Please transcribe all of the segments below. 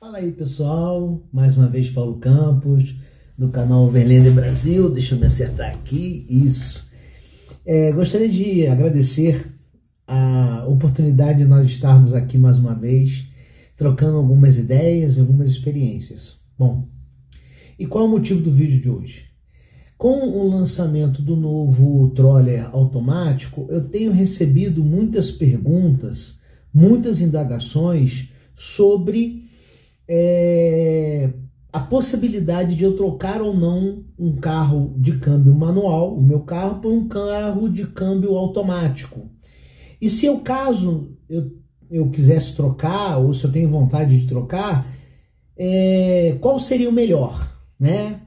Fala aí, pessoal, mais uma vez Paulo Campos, do canal Overlander Brasil. Deixa eu me acertar aqui, isso. Gostaria de agradecer a oportunidade de nós estarmos aqui mais uma vez, trocando algumas ideias e algumas experiências. Bom, e qual é o motivo do vídeo de hoje? Com o lançamento do novo Troller automático, eu tenho recebido muitas perguntas, muitas indagações sobre a possibilidade de eu trocar ou não um carro de câmbio manual, o meu carro, por um carro de câmbio automático. E se o caso eu quisesse trocar, ou se eu tenho vontade de trocar, qual seria o melhor, né?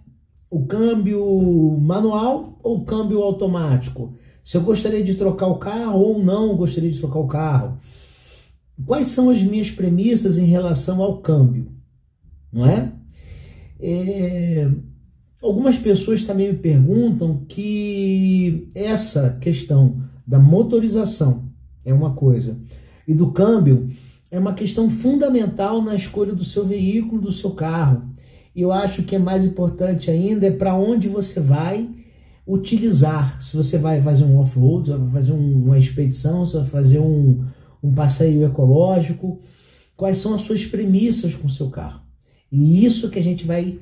O câmbio manual ou o câmbio automático? Se eu gostaria de trocar o carro ou não gostaria de trocar o carro? Quais são as minhas premissas em relação ao câmbio, não é? Algumas pessoas também me perguntam que essa questão da motorização é uma coisa e do câmbio é uma questão fundamental na escolha do seu veículo, do seu carro. E eu acho que é mais importante ainda é para onde você vai utilizar. Se você vai fazer um off-road, se vai fazer uma expedição, se vai fazer um passeio ecológico, quais são as suas premissas com o seu carro. E isso que a gente vai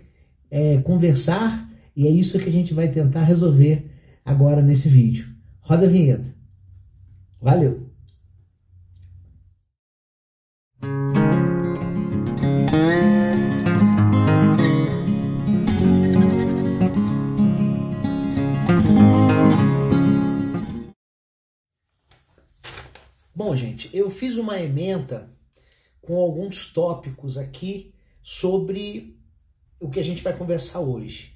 conversar e é isso que a gente vai tentar resolver agora nesse vídeo. Roda a vinheta. Valeu! Bom, gente, eu fiz uma ementa com alguns tópicos aqui sobre o que a gente vai conversar hoje.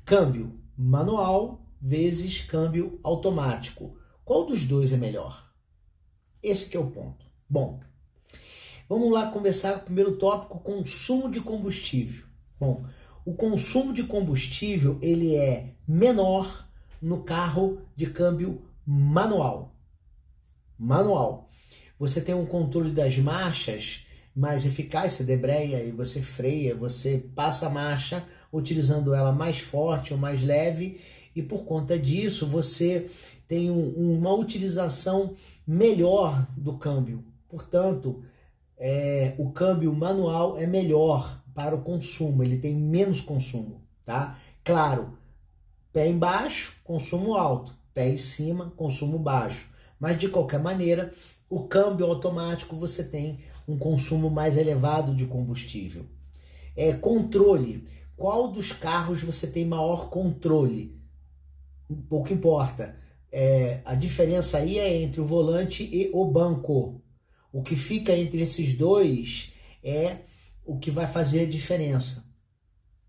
Câmbio manual vezes câmbio automático. Qual dos dois é melhor? Esse que é o ponto. Bom, vamos lá começar o primeiro tópico, consumo de combustível. Bom, o consumo de combustível ele é menor no carro de câmbio manual. Você tem um controle das marchas mais eficaz, você debreia e você freia, você passa a marcha utilizando ela mais forte ou mais leve e por conta disso você tem uma utilização melhor do câmbio. Portanto, o câmbio manual é melhor para o consumo, ele tem menos consumo, tá? Claro, pé embaixo, consumo alto, pé em cima, consumo baixo. Mas de qualquer maneira, o câmbio automático você tem um consumo mais elevado de combustível. Controle. Qual dos carros você tem maior controle? Pouco importa. A diferença aí é entre o volante e o banco. O que fica entre esses dois é o que vai fazer a diferença.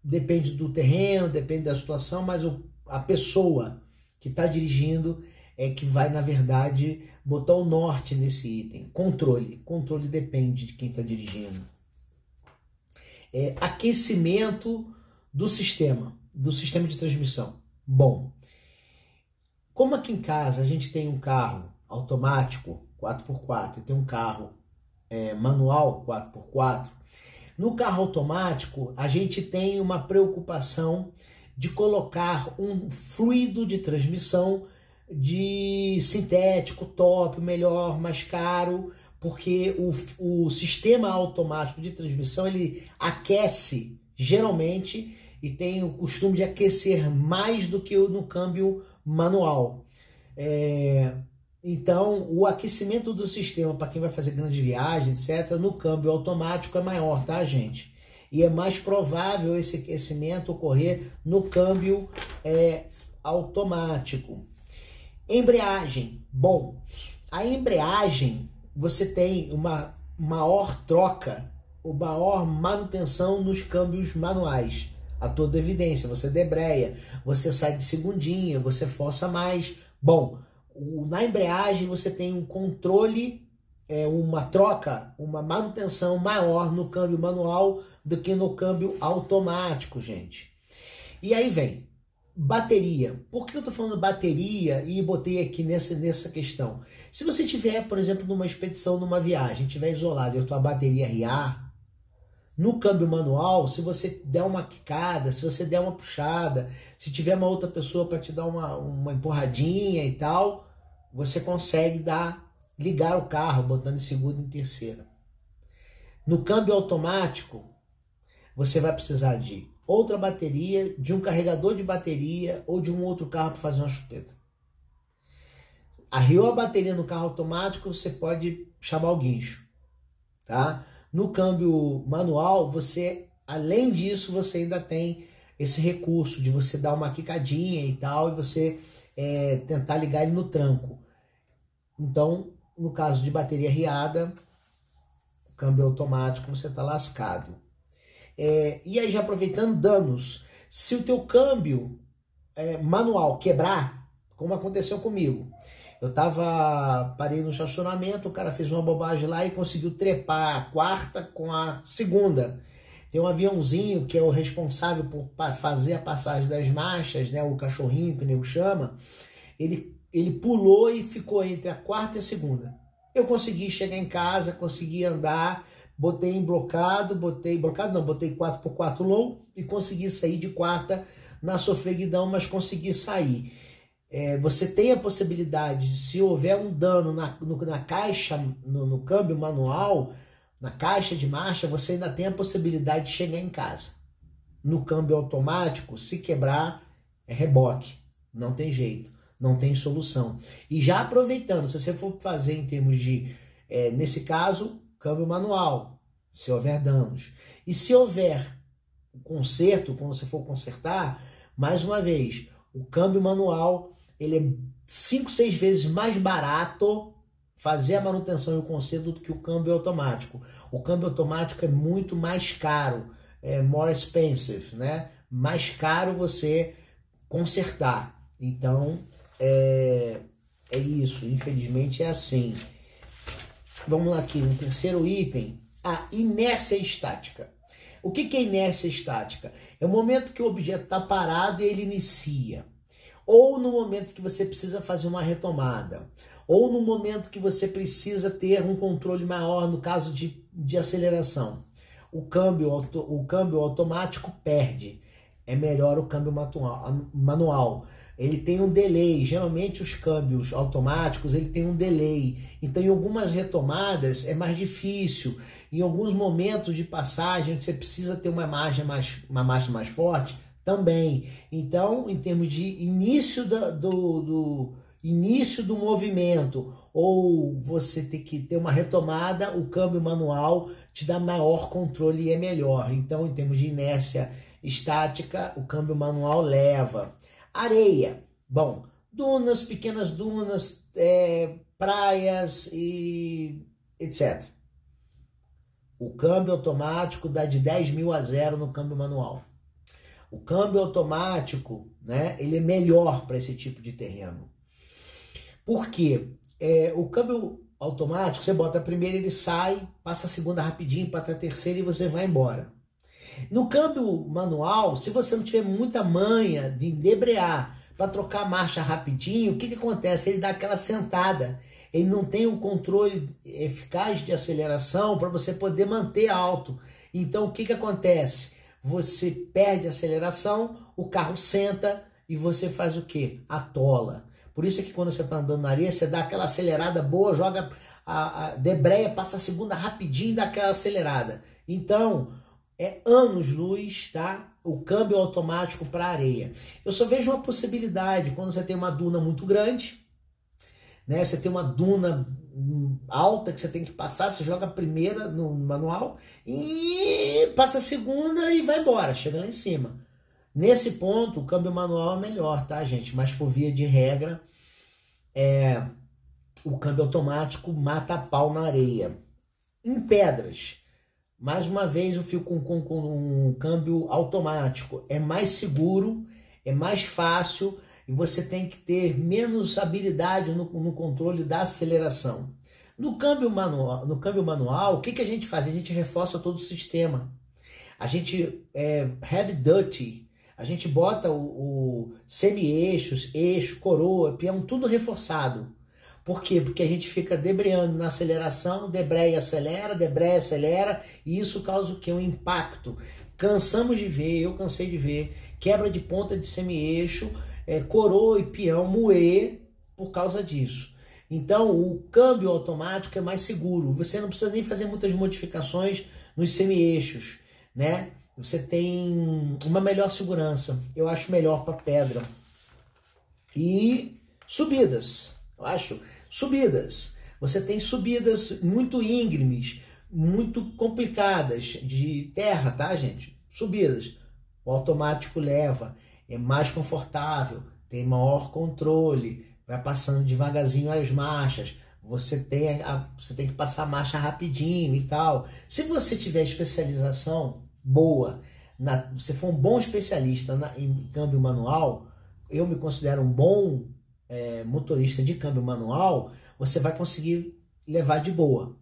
Depende do terreno, depende da situação, mas a pessoa que está dirigindo é que vai, na verdade, botar o norte nesse item. Controle. Controle depende de quem está dirigindo. Aquecimento do sistema de transmissão. Bom, como aqui em casa a gente tem um carro automático 4x4 e tem um carro manual 4x4, no carro automático a gente tem uma preocupação de colocar um fluido de transmissão de sintético, top, melhor, mais caro, porque o sistema automático de transmissão ele aquece geralmente e tem o costume de aquecer mais do que no câmbio manual. Então, o aquecimento do sistema para quem vai fazer grandes viagens, etc., no câmbio automático é maior, tá, gente? E é mais provável esse aquecimento ocorrer no câmbio automático. Embreagem. Bom, a embreagem você tem uma maior troca, uma maior manutenção nos câmbios manuais. A toda evidência, você debreia, você sai de segundinha, você força mais. Bom, na embreagem você tem um controle, uma troca, uma manutenção maior no câmbio manual do que no câmbio automático, gente. E aí vem bateria. Por que eu estou falando bateria e botei aqui nessa questão? Se você tiver, por exemplo, numa expedição, numa viagem, tiver isolado e a tua bateria riar, No câmbio manual, se você der uma quicada, se você der uma puxada, se tiver uma outra pessoa para te dar uma empurradinha e tal, você consegue ligar o carro, botando em segunda e em terceira. No câmbio automático, você vai precisar de outra bateria, de um carregador de bateria ou de um outro carro para fazer uma chupeta. Arriou a bateria no carro automático, você pode chamar o guincho, tá? No câmbio manual, você, além disso, você ainda tem esse recurso de você dar uma quicadinha e tal, e você tentar ligar ele no tranco. Então, no caso de bateria riada, câmbio automático, você está lascado. E aí, já aproveitando danos, se o teu câmbio manual quebrar, como aconteceu comigo, eu parei no estacionamento, o cara fez uma bobagem lá e conseguiu trepar a quarta com a segunda. Tem um aviãozinho que é o responsável por fazer a passagem das marchas, né, o cachorrinho que o nego chama, ele pulou e ficou entre a quarta e a segunda. Eu consegui chegar em casa, consegui andar, botei 4x4 low e consegui sair de quarta na sofreguidão, mas consegui sair. Você tem a possibilidade de, se houver um dano na caixa, no câmbio manual, na caixa de marcha, você ainda tem a possibilidade de chegar em casa. No câmbio automático, se quebrar, é reboque, não tem jeito, não tem solução. E já aproveitando, se você for fazer em termos de, nesse caso, câmbio manual, se houver danos. E se houver conserto, quando você for consertar, mais uma vez, o câmbio manual, ele é 5, 6 vezes mais barato fazer a manutenção e o conserto do que o câmbio automático. O câmbio automático é muito mais caro, more expensive, né? Mais caro você consertar. Então, é isso, infelizmente é assim. Vamos lá aqui, no terceiro item, a inércia estática. O que é inércia estática? É o momento que o objeto está parado e ele inicia. Ou no momento que você precisa fazer uma retomada. Ou no momento que você precisa ter um controle maior no caso de aceleração. O câmbio automático perde. É melhor o câmbio manual. Ele tem um delay. Geralmente os câmbios automáticos ele tem um delay. Então em algumas retomadas é mais difícil. Em alguns momentos de passagem você precisa ter uma marcha mais forte também. Então, em termos de início início do movimento, ou você ter que ter uma retomada, o câmbio manual te dá maior controle e é melhor. Então, em termos de inércia estática, o câmbio manual leva. Areia, bom, dunas, pequenas dunas, praias e etc. O câmbio automático dá de 10.000 a 0 no câmbio manual. O câmbio automático, né, ele é melhor para esse tipo de terreno. Por quê? O câmbio automático, você bota a primeira, ele sai, passa a segunda rapidinho, passa a terceira e você vai embora. No câmbio manual, se você não tiver muita manha de debrear para trocar a marcha rapidinho, o que acontece? Ele dá aquela sentada. Ele não tem um controle eficaz de aceleração para você poder manter alto. Então, o que acontece? Você perde a aceleração, o carro senta e você faz o quê? Atola. Por isso é que quando você está andando na areia, você dá aquela acelerada boa, joga debreia, passa a segunda rapidinho e dá aquela acelerada. Então, é anos-luz, tá? O câmbio automático para areia. Eu só vejo uma possibilidade quando você tem uma duna muito grande, né? Você tem uma duna alta que você tem que passar, você joga a primeira no manual e passa a segunda e vai embora, chega lá em cima. Nesse ponto, o câmbio manual é melhor, tá, gente? Mas por via de regra, o câmbio automático mata a pau na areia. Em pedras, mais uma vez eu fico com um câmbio automático. É mais seguro, é mais fácil e você tem que ter menos habilidade no controle da aceleração. No câmbio manual, o que a gente faz? A gente reforça todo o sistema. A gente heavy duty. A gente bota o semi-eixos, eixo, coroa, peão, tudo reforçado. Por quê? Porque a gente fica debreando na aceleração, debreia, acelera, e isso causa o quê? Um impacto. Cansamos de ver, eu cansei de ver, quebra de ponta de semi-eixo, coroa e peão moer por causa disso. Então, o câmbio automático é mais seguro. Você não precisa nem fazer muitas modificações nos semi-eixos, né? Você tem uma melhor segurança. Eu acho melhor para pedra. E subidas, eu acho. Subidas. Você tem subidas muito íngremes, muito complicadas de terra, tá, gente? Subidas. O automático leva, é mais confortável, tem maior controle, vai passando devagarzinho as marchas. Você tem que passar a marcha rapidinho e tal. Se você tiver especialização boa, você for um bom especialista em câmbio manual, eu me considero um bom motorista de câmbio manual, você vai conseguir levar de boa,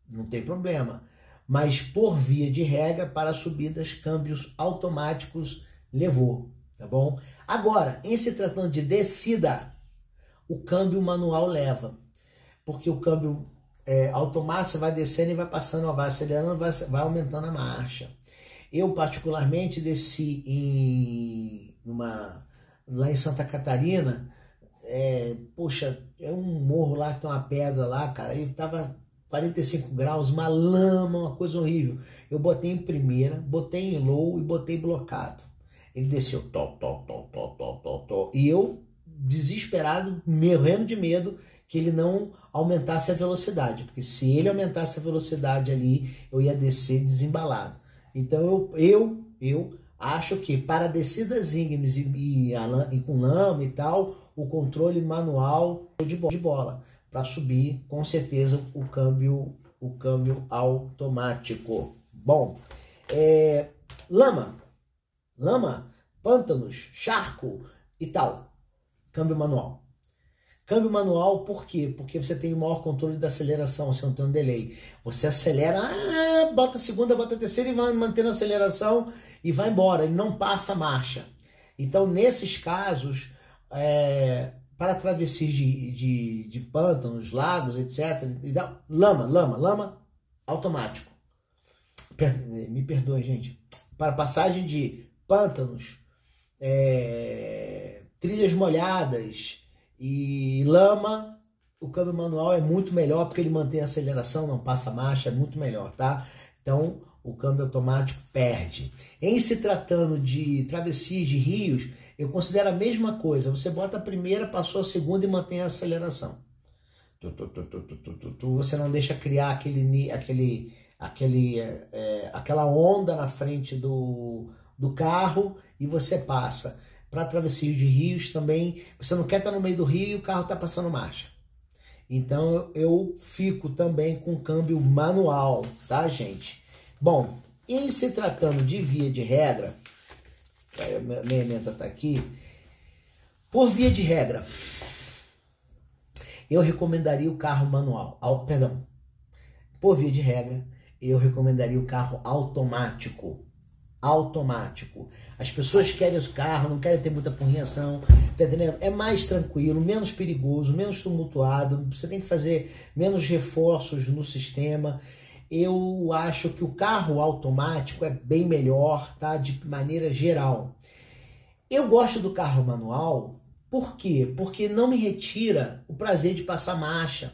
não tem problema. Mas por via de regra, para subidas, câmbios automáticos levou, tá bom? Agora, em se tratando de descida, o câmbio manual leva, porque o câmbio automático você vai descendo e vai passando, vai acelerando, vai aumentando a marcha. Eu particularmente desci lá em Santa Catarina, poxa, é um morro lá que tem uma pedra lá, cara, e tava 45 graus, uma lama, uma coisa horrível. Eu botei em primeira, botei em low e botei blocado. Ele desceu, e eu, desesperado, morrendo de medo que ele não aumentasse a velocidade, porque se ele aumentasse a velocidade ali, eu ia descer desembalado. Então eu acho que para descidas íngremes e com lama e tal, o controle manual de bola. Para subir, com certeza, o câmbio automático. Bom, lama, pântanos, charco e tal. Câmbio manual. Câmbio manual, por quê? Porque você tem o maior controle da aceleração, você não tem um delay. Você acelera, bota a segunda, bota a terceira e vai mantendo a aceleração e vai embora, ele não passa a marcha. Então, nesses casos, para travessias de pântanos, lagos, etc., lama, automático. Me perdoe, gente. Para passagem de pântanos, trilhas molhadas e lama, o câmbio manual é muito melhor, porque ele mantém a aceleração, não passa marcha, é muito melhor, tá? Então, o câmbio automático perde. Em se tratando de travessias de rios, eu considero a mesma coisa. Você bota a primeira, passou a segunda e mantém a aceleração. Você não deixa criar aquela onda na frente do carro e você passa. Para travessia de rios também, você não quer estar no meio do rio e o carro está passando marcha. Então eu fico também com câmbio manual, tá, gente? Bom, em se tratando de via de regra, minha emenda está aqui, por via de regra, eu recomendaria o carro manual, por via de regra, eu recomendaria o carro automático. As pessoas querem os carros, não querem ter muita porrinhação, tá entendendo? É mais tranquilo, menos perigoso, menos tumultuado, você tem que fazer menos reforços no sistema. Eu acho que o carro automático é bem melhor, tá? De maneira geral. Eu gosto do carro manual, por quê? Porque não me retira o prazer de passar marcha.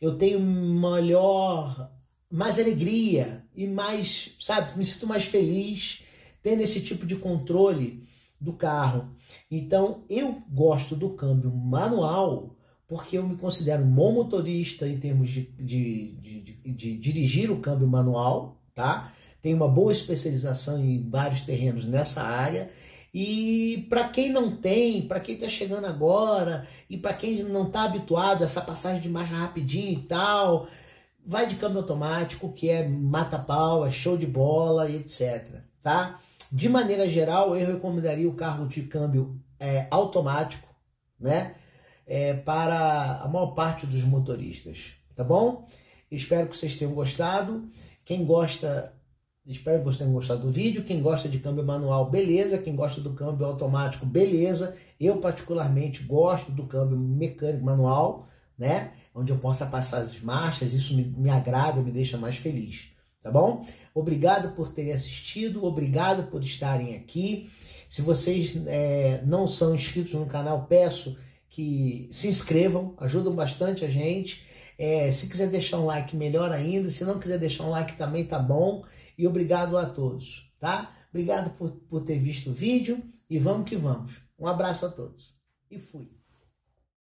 Eu tenho mais alegria e mais, sabe, me sinto mais feliz tendo esse tipo de controle do carro. Então, eu gosto do câmbio manual porque eu me considero um bom motorista em termos de dirigir o câmbio manual, tá? Tenho uma boa especialização em vários terrenos nessa área. E para quem não tem, para quem está chegando agora e para quem não está habituado a essa passagem de marcha rapidinho e tal, vai de câmbio automático, que é mata-pau, é show de bola e etc. Tá? De maneira geral, eu recomendaria o carro de câmbio automático, né? Para a maior parte dos motoristas, tá bom? Espero que vocês tenham gostado. Quem gosta, espero que vocês tenham gostado do vídeo. Quem gosta de câmbio manual, beleza. Quem gosta do câmbio automático, beleza. Eu particularmente gosto do câmbio mecânico manual, né? Onde eu possa passar as marchas, isso me agrada, me deixa mais feliz, tá bom? Obrigado por terem assistido, obrigado por estarem aqui. Se vocês não são inscritos no canal, peço que se inscrevam, ajudam bastante a gente. Se quiser deixar um like, melhor ainda. Se não quiser deixar um like também tá bom. E obrigado a todos, tá? Obrigado por ter visto o vídeo e vamos que vamos. Um abraço a todos. E fui.